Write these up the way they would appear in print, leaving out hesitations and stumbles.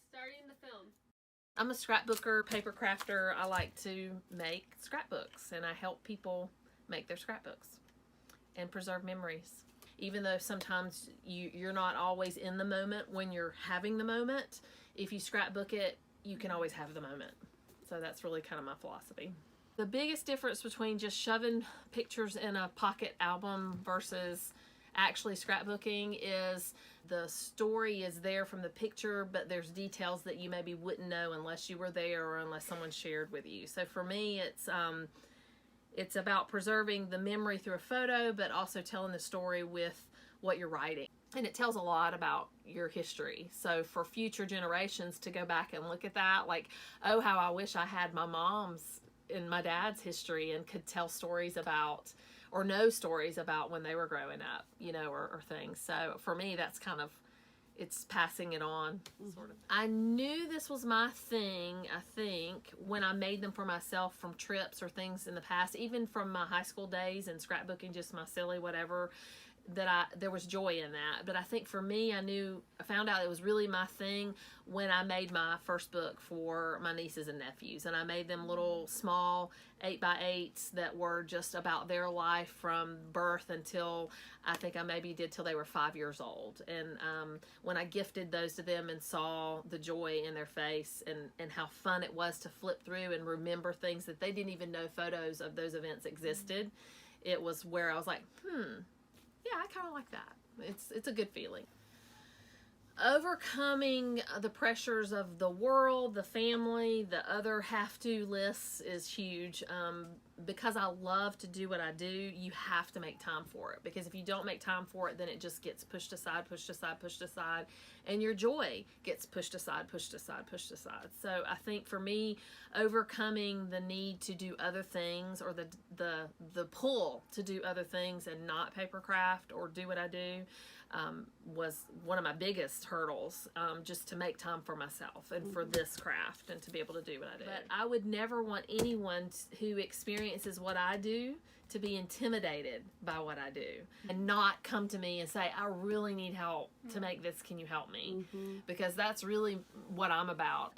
starting the film. I'm a scrapbooker, paper crafter. I like to make scrapbooks, and I help people make their scrapbooks and preserve memories. Even though sometimes you're not always in the moment when you're having the moment, if you scrapbook it, you can always have the moment. So that's really kind of my philosophy. The biggest difference between just shoving pictures in a pocket album versus actually scrapbooking is the story is there from the picture, but there's details that you maybe wouldn't know unless you were there or unless someone shared with you. So for me, it's about preserving the memory through a photo, but also telling the story with what you're writing. And it tells a lot about your history. So for future generations to go back and look at that, like, oh, how I wish I had my mom's and my dad's history and could tell stories about or know stories about when they were growing up, you know, or things. So for me, that's kind of, it's passing it on, sort of. I knew this was my thing, I think, when I made them for myself from trips or things in the past, even from my high school days and scrapbooking, just my silly whatever, that there was joy in that. But I think for me, I found out it was really my thing when I made my first book for my nieces and nephews, and I made them little small 8x8s that were just about their life from birth until I think I maybe did till they were 5 years old. And when I gifted those to them and saw the joy in their face and how fun it was to flip through and remember things that they didn't even know photos of those events existed, it was where I was like, yeah, I kind of like that. It's a good feeling. Overcoming the pressures of the world, the family, the other have-to lists is huge. Because I love to do what I do, you have to make time for it. Because if you don't make time for it, then it just gets pushed aside, pushed aside, pushed aside. And your joy gets pushed aside, pushed aside, pushed aside. So I think for me, overcoming the need to do other things or the pull to do other things and not paper craft or do what I do was one of my biggest hurdles, just to make time for myself and for this craft and to be able to do what I do. But I would never want anyone who experiences what I do to be intimidated by what I do and not come to me and say, I really need help to make this. Can you help me? Because that's really what I'm about.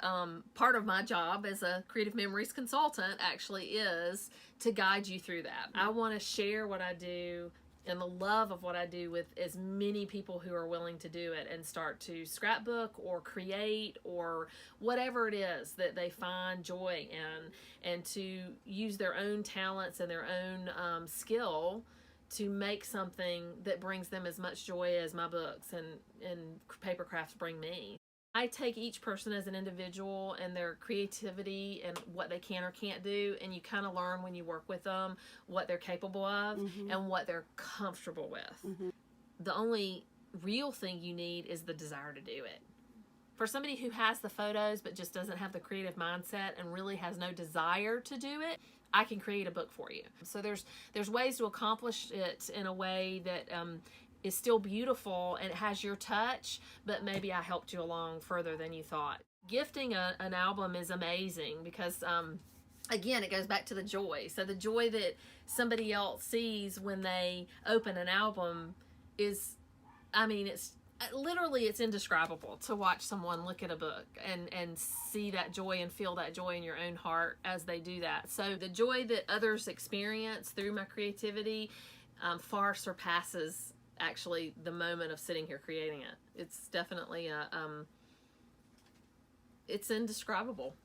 Part of my job as a creative memories consultant actually is to guide you through that. I want to share what I do and the love of what I do with as many people who are willing to do it and start to scrapbook or create or whatever it is that they find joy in, and to use their own talents and their own skill to make something that brings them as much joy as my books and paper crafts bring me. I take each person as an individual and their creativity and what they can or can't do, and you kind of learn when you work with them what they're capable of and what they're comfortable with. The only real thing you need is the desire to do it. For somebody who has the photos but just doesn't have the creative mindset and really has no desire to do it, I can create a book for you. So there's ways to accomplish it in a way that is still beautiful and it has your touch, but maybe I helped you along further than you thought. Gifting an album is amazing because again, it goes back to the joy. So the joy that somebody else sees when they open an album is, I mean, it's literally, it's indescribable to watch someone look at a book and see that joy and feel that joy in your own heart as they do that. So the joy that others experience through my creativity far surpasses actually the moment of sitting here creating it. It's definitely it's indescribable.